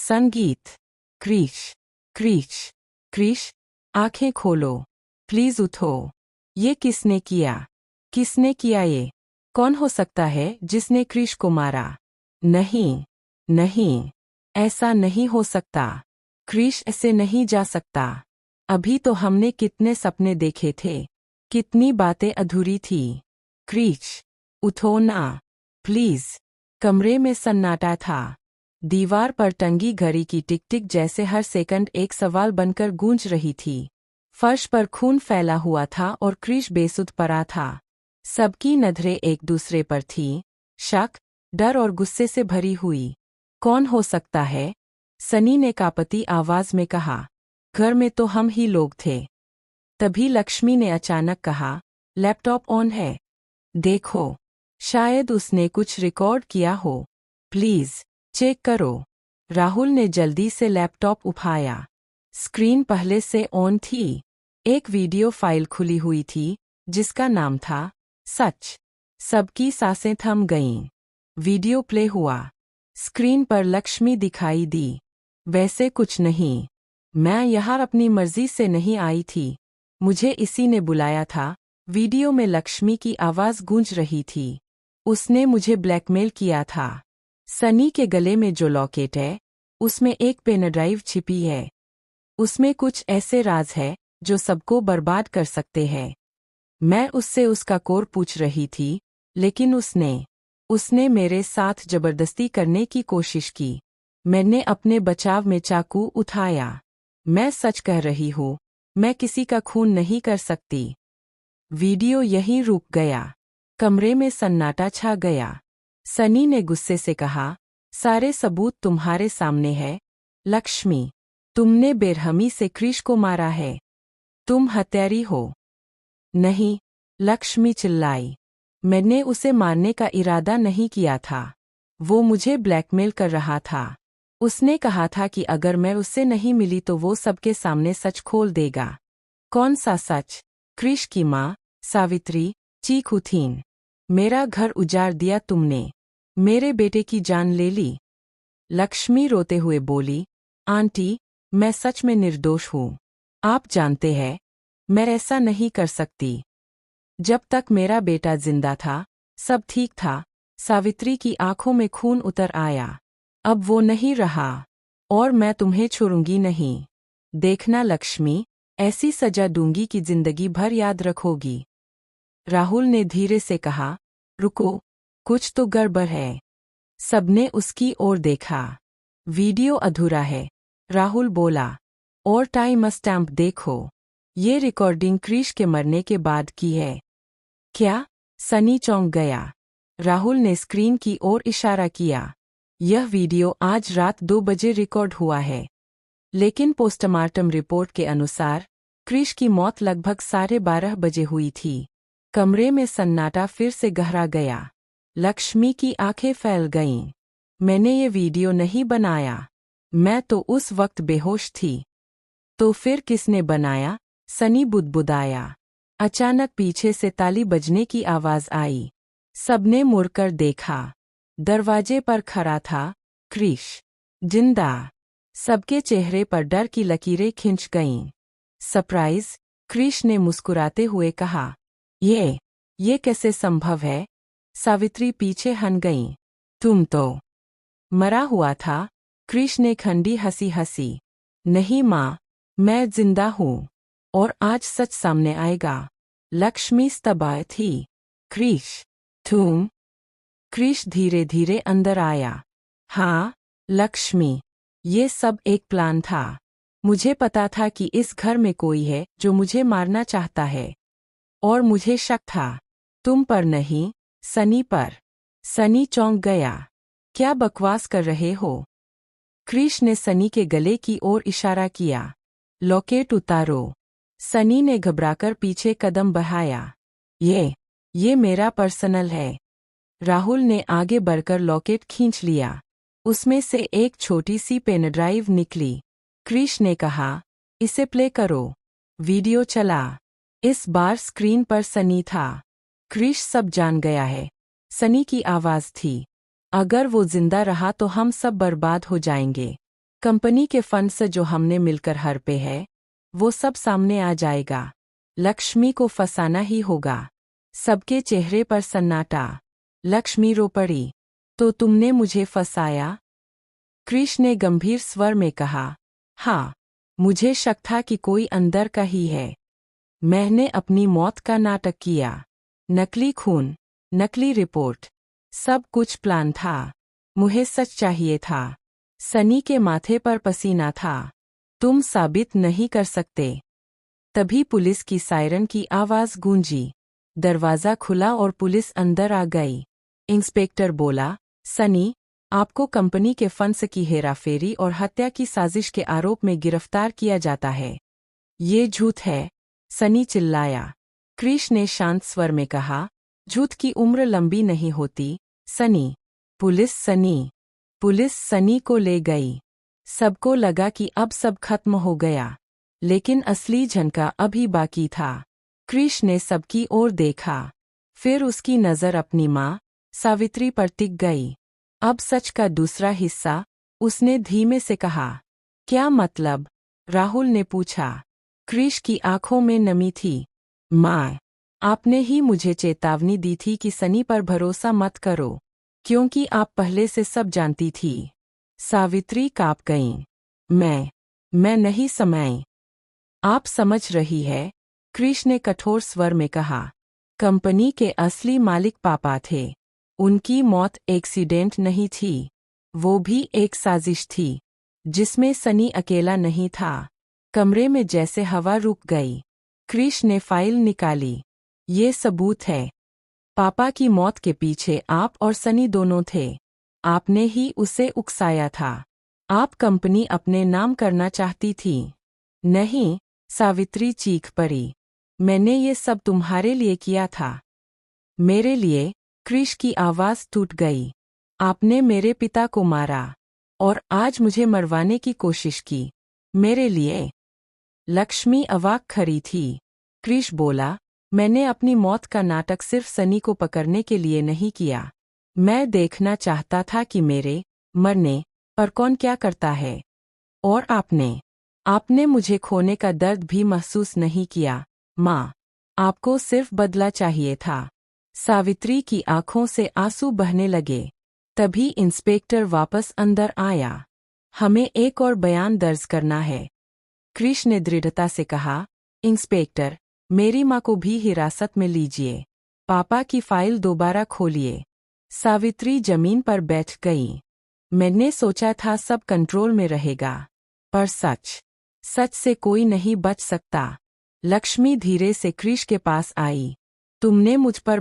संगीत। क्रीश, क्रीश, क्रीश, आंखें खोलो, प्लीज उठो। ये किसने किया? किसने किया ये? कौन हो सकता है जिसने क्रीश को मारा? नहीं, नहीं, ऐसा नहीं हो सकता। क्रीश ऐसे नहीं जा सकता। अभी तो हमने कितने सपने देखे थे, कितनी बातें अधूरी थी। क्रीश, उठो ना, प्लीज। कमरे में सन्नाटा था। दीवार पर टंगी घड़ी की टिक टिक जैसे हर सेकंड एक सवाल बनकर गूंज रही थी। फर्श पर खून फैला हुआ था और क्रीश बेसुध पड़ा था। सबकी नजरें एक दूसरे पर थीं, शक, डर और गुस्से से भरी हुई। कौन हो सकता है? सनी ने कांपती आवाज में कहा। घर में तो हम ही लोग थे। तभी लक्ष्मी ने अचानक कहा, लैपटॉप ऑन है, देखो। शायद उसने कुछ रिकॉर्ड किया हो। प्लीज चेक करो। राहुल ने जल्दी से लैपटॉप उठाया। स्क्रीन पहले से ऑन थी। एक वीडियो फाइल खुली हुई थी जिसका नाम था सच। सबकी सांसें थम गईं। वीडियो प्ले हुआ। स्क्रीन पर लक्ष्मी दिखाई दी। वैसे कुछ नहीं, मैं यहाँ अपनी मर्जी से नहीं आई थी, मुझे इसी ने बुलाया था। वीडियो में लक्ष्मी की आवाज गूंज रही थी। उसने मुझे ब्लैकमेल किया था। सनी के गले में जो लॉकेट है, उसमें एक पेन ड्राइव छिपी है। उसमें कुछ ऐसे राज है जो सबको बर्बाद कर सकते हैं। मैं उससे उसका कोर पूछ रही थी, लेकिन उसने मेरे साथ जबरदस्ती करने की कोशिश की। मैंने अपने बचाव में चाकू उठाया। मैं सच कह रही हूँ, मैं किसी का खून नहीं कर सकती। वीडियो यहीं रुक गया। कमरे में सन्नाटा छा गया। सनी ने गुस्से से कहा, सारे सबूत तुम्हारे सामने है। लक्ष्मी, तुमने बेरहमी से क्रीश को मारा है। तुम हत्यारी हो। नहीं, लक्ष्मी चिल्लाई। मैंने उसे मारने का इरादा नहीं किया था। वो मुझे ब्लैकमेल कर रहा था। उसने कहा था कि अगर मैं उससे नहीं मिली तो वो सबके सामने सच खोल देगा। कौन सा सच? क्रीश की माँ, सावित्री, चीख उठीं। मेरा घर उजाड़ दिया तुमने। मेरे बेटे की जान ले ली। लक्ष्मी रोते हुए बोली, आंटी, मैं सच में निर्दोष हूँ। आप जानते हैं, मैं ऐसा नहीं कर सकती। जब तक मेरा बेटा जिंदा था, सब ठीक था। सावित्री की आंखों में खून उतर आया। अब वो नहीं रहा, और मैं तुम्हें छोड़ूंगी नहीं। देखना लक्ष्मी, ऐसी सजा दूंगी कि जिंदगी भर याद रखोगी। राहुल ने धीरे से कहा, रुको, कुछ तो गड़बड़ है। सबने उसकी ओर देखा। वीडियो अधूरा है, राहुल बोला। और टाइम स्टैम्प देखो। ये रिकॉर्डिंग क्रीश के मरने के बाद की है। क्या? सनी चौंक गया। राहुल ने स्क्रीन की ओर इशारा किया। यह वीडियो आज रात 2 बजे रिकॉर्ड हुआ है। लेकिन पोस्टमार्टम रिपोर्ट के अनुसार क्रीश की मौत लगभग 12:30 बजे हुई थी। कमरे में सन्नाटा फिर से गहरा गया। लक्ष्मी की आंखें फैल गईं। मैंने ये वीडियो नहीं बनाया। मैं तो उस वक्त बेहोश थी। तो फिर किसने बनाया? सनी बुदबुदाया। अचानक पीछे से ताली बजने की आवाज आई। सबने मुड़कर देखा। दरवाजे पर खड़ा था क्रीश, जिंदा। सबके चेहरे पर डर की लकीरें खिंच गईं। सरप्राइज? क्रीश ने मुस्कुराते हुए कहा। ये कैसे संभव है? सावित्री पीछे हन गईं। तुम तो मरा हुआ था। क्रीश ने खंडी हंसी हंसी। नहीं माँ, मैं जिंदा हूँ, और आज सच सामने आएगा। लक्ष्मी स्तब्ध थी। क्रीश, तुम? क्रीश धीरे धीरे अंदर आया। हाँ, लक्ष्मी, ये सब एक प्लान था। मुझे पता था कि इस घर में कोई है जो मुझे मारना चाहता है। और मुझे शक था, तुम पर नहीं, सनी पर। सनी चौंक गया। क्या बकवास कर रहे हो? क्रीश ने सनी के गले की ओर इशारा किया। लॉकेट उतारो। सनी ने घबराकर पीछे कदम बढ़ाया। ये मेरा पर्सनल है। राहुल ने आगे बढ़कर लॉकेट खींच लिया। उसमें से एक छोटी सी पेन ड्राइव निकली। क्रीश ने कहा, इसे प्ले करो। वीडियो चला। इस बार स्क्रीन पर सनी था। क्रीश सब जान गया है। सनी की आवाज थी। अगर वो जिंदा रहा तो हम सब बर्बाद हो जाएंगे। कंपनी के फंड से जो हमने मिलकर हर पे है वो सब सामने आ जाएगा। लक्ष्मी को फंसाना ही होगा। सबके चेहरे पर सन्नाटा। लक्ष्मी रो पड़ी। तो तुमने मुझे फंसाया? क्रिश ने गंभीर स्वर में कहा। हाँ, मुझे शक था कि कोई अंदर का ही है। मैंने अपनी मौत का नाटक किया। नकली खून, नकली रिपोर्ट, सब कुछ प्लान था। मुझे सच चाहिए था। सनी के माथे पर पसीना था। तुम साबित नहीं कर सकते। तभी पुलिस की सायरन की आवाज गूंजी। दरवाजा खुला और पुलिस अंदर आ गई। इंस्पेक्टर बोला, सनी, आपको कंपनी के फंड्स की हेराफेरी और हत्या की साजिश के आरोप में गिरफ्तार किया जाता है। ये झूठ है, सनी चिल्लाया। क्रिश ने शांत स्वर में कहा, झूठ की उम्र लंबी नहीं होती, सनी। पुलिस सनी को ले गई। सबको लगा कि अब सब खत्म हो गया, लेकिन असली झनका अभी बाकी था। क्रिश ने सबकी ओर देखा, फिर उसकी नज़र अपनी माँ सावित्री पर टिक गई। अब सच का दूसरा हिस्सा, उसने धीमे से कहा। क्या मतलब? राहुल ने पूछा। क्रिश की आंखों में नमी थी। माँ, आपने ही मुझे चेतावनी दी थी कि सनी पर भरोसा मत करो, क्योंकि आप पहले से सब जानती थी। सावित्री काँप गईं। मैं नहीं समाई। आप समझ रही है, क्रिश ने कठोर स्वर में कहा। कंपनी के असली मालिक पापा थे। उनकी मौत एक्सीडेंट नहीं थी, वो भी एक साजिश थी, जिसमें सनी अकेला नहीं था। कमरे में जैसे हवा रुक गई। क्रिश ने फाइल निकाली। ये सबूत है। पापा की मौत के पीछे आप और सनी दोनों थे। आपने ही उसे उकसाया था। आप कंपनी अपने नाम करना चाहती थी। नहीं, सावित्री चीख पड़ी। मैंने ये सब तुम्हारे लिए किया था। मेरे लिए? क्रिश की आवाज़ टूट गई। आपने मेरे पिता को मारा और आज मुझे मरवाने की कोशिश की। मेरे लिए? लक्ष्मी अवाक खड़ी थी। क्रिश बोला, मैंने अपनी मौत का नाटक सिर्फ सनी को पकड़ने के लिए नहीं किया। मैं देखना चाहता था कि मेरे मरने पर कौन क्या करता है। और आपने मुझे खोने का दर्द भी महसूस नहीं किया। माँ, आपको सिर्फ बदला चाहिए था। सावित्री की आंखों से आंसू बहने लगे। तभी इंस्पेक्टर वापस अंदर आया। हमें एक और बयान दर्ज करना है, क्रिश ने दृढ़ता से कहा। इंस्पेक्टर, मेरी माँ को भी हिरासत में लीजिए। पापा की फाइल दोबारा खोलिए। सावित्री जमीन पर बैठ गई। मैंने सोचा था सब कंट्रोल में रहेगा, पर सच से कोई नहीं बच सकता। लक्ष्मी धीरे से क्रिश के पास आई। तुमने मुझ पर